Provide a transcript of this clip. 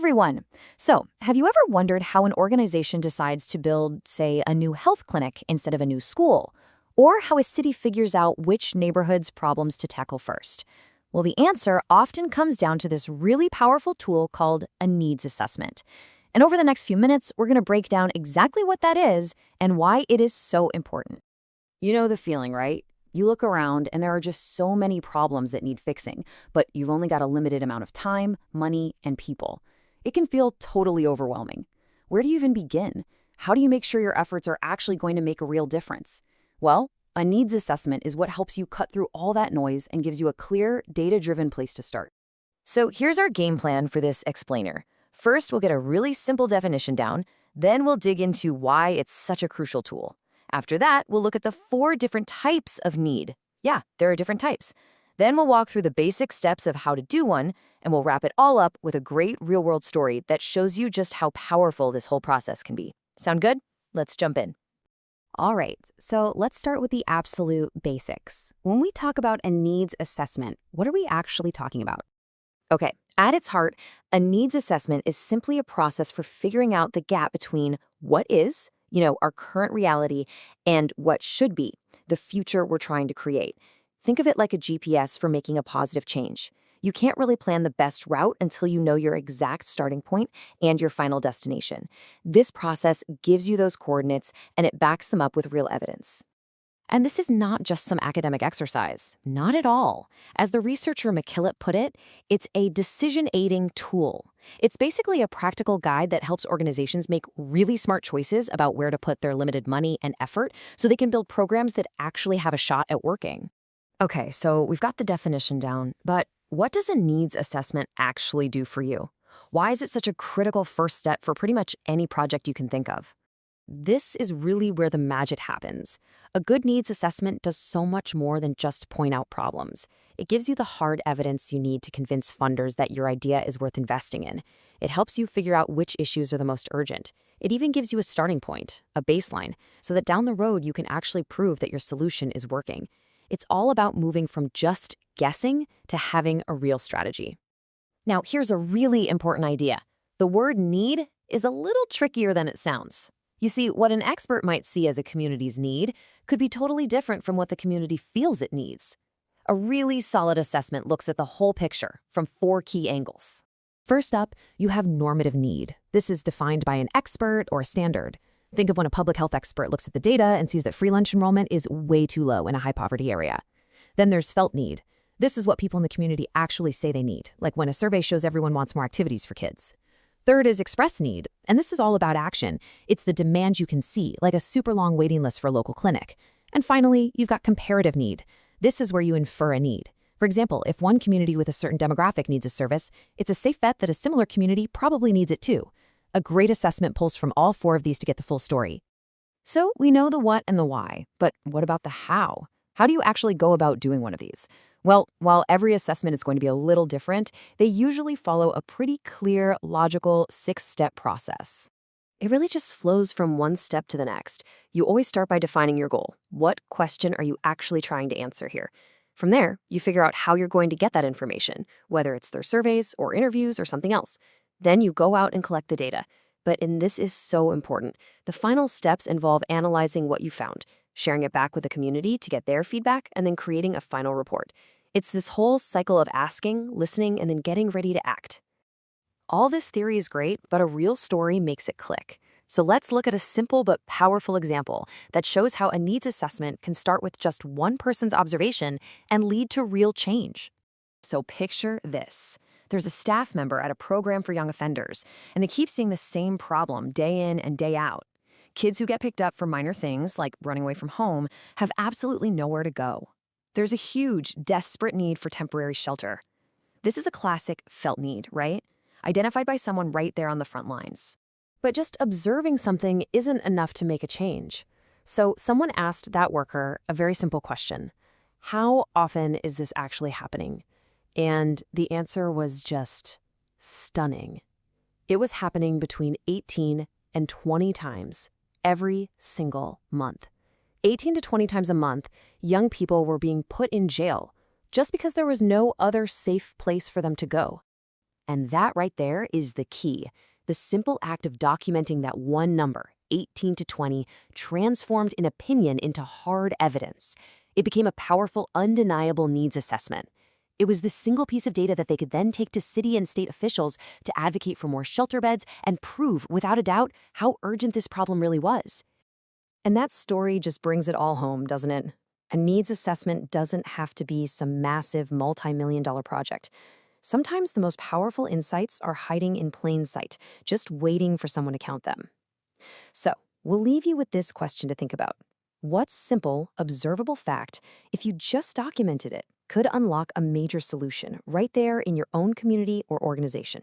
everyone. So, have you ever wondered how an organization decides to build, say, a new health clinic instead of a new school? Or how a city figures out which neighborhood's problems to tackle first? Well, the answer often comes down to this really powerful tool called a needs assessment. And over the next few minutes, we're going to break down exactly what that is and why it is so important. You know the feeling, right? You look around and there are just so many problems that need fixing, but you've only got a limited amount of time, money, and people. It can feel totally overwhelming. Where do you even begin? How do you make sure your efforts are actually going to make a real difference? Well, a needs assessment is what helps you cut through all that noise and gives you a clear, data-driven place to start. So here's our game plan for this explainer. First, we'll get a really simple definition down, then we'll dig into why it's such a crucial tool. After that, we'll look at the 4 different types of need. Yeah, there are different types. Then we'll walk through the basic steps of how to do one, and we'll wrap it all up with a great real-world story that shows you just how powerful this whole process can be. Sound good? Let's jump in. All right, so let's start with the absolute basics. When we talk about a needs assessment, what are we actually talking about? Okay, at its heart, a needs assessment is simply a process for figuring out the gap between what is, our current reality, and what should be, the future we're trying to create. Think of it like a GPS for making a positive change. You can't really plan the best route until you know your exact starting point and your final destination. This process gives you those coordinates and it backs them up with real evidence. And this is not just some academic exercise. Not at all. As the researcher McKillop put it, it's a decision-aiding tool. It's basically a practical guide that helps organizations make really smart choices about where to put their limited money and effort so they can build programs that actually have a shot at working. Okay, so we've got the definition down, but what does a needs assessment actually do for you? Why is it such a critical first step for pretty much any project you can think of? This is really where the magic happens. A good needs assessment does so much more than just point out problems. It gives you the hard evidence you need to convince funders that your idea is worth investing in. It helps you figure out which issues are the most urgent. It even gives you a starting point, a baseline, so that down the road you can actually prove that your solution is working. It's all about moving from just guessing to having a real strategy. Now, here's a really important idea. The word need is a little trickier than it sounds. You see, what an expert might see as a community's need could be totally different from what the community feels it needs. A really solid assessment looks at the whole picture from 4 key angles. First up, you have normative need. This is defined by an expert or a standard. Think of when a public health expert looks at the data and sees that free lunch enrollment is way too low in a high-poverty area. Then there's felt need. This is what people in the community actually say they need, like when a survey shows everyone wants more activities for kids. Third is express need, and this is all about action. It's the demand you can see, like a super long waiting list for a local clinic. And finally, you've got comparative need. This is where you infer a need. For example, if one community with a certain demographic needs a service, it's a safe bet that a similar community probably needs it too. A great assessment pulls from all 4 of these to get the full story. So we know the what and the why, but what about the how? How do you actually go about doing one of these? Well, while every assessment is going to be a little different, they usually follow a pretty clear, logical 6-step process. It really just flows from one step to the next. You always start by defining your goal. What question are you actually trying to answer here? From there, you figure out how you're going to get that information, whether it's through surveys or interviews or something else. Then you go out and collect the data. And this is so important. The final steps involve analyzing what you found, sharing it back with the community to get their feedback, and then creating a final report. It's this whole cycle of asking, listening, and then getting ready to act. All this theory is great, but a real story makes it click. So let's look at a simple but powerful example that shows how a needs assessment can start with just one person's observation and lead to real change. So picture this. There's a staff member at a program for young offenders, and they keep seeing the same problem day in and day out. Kids who get picked up for minor things, like running away from home, have absolutely nowhere to go. There's a huge, desperate need for temporary shelter. This is a classic felt need, right? Identified by someone right there on the front lines. But just observing something isn't enough to make a change. So someone asked that worker a very simple question. How often is this actually happening? And the answer was just stunning. It was happening between 18 and 20 times every single month. 18 to 20 times a month, young people were being put in jail just because there was no other safe place for them to go. And that right there is the key. The simple act of documenting that one number, 18 to 20, transformed an opinion into hard evidence. It became a powerful, undeniable needs assessment. It was the single piece of data that they could then take to city and state officials to advocate for more shelter beds and prove, without a doubt, how urgent this problem really was. And that story just brings it all home, doesn't it? A needs assessment doesn't have to be some massive multi-million-dollar project. Sometimes the most powerful insights are hiding in plain sight, just waiting for someone to count them. So, we'll leave you with this question to think about. What simple, observable fact, if you just documented it, could unlock a major solution right there in your own community or organization?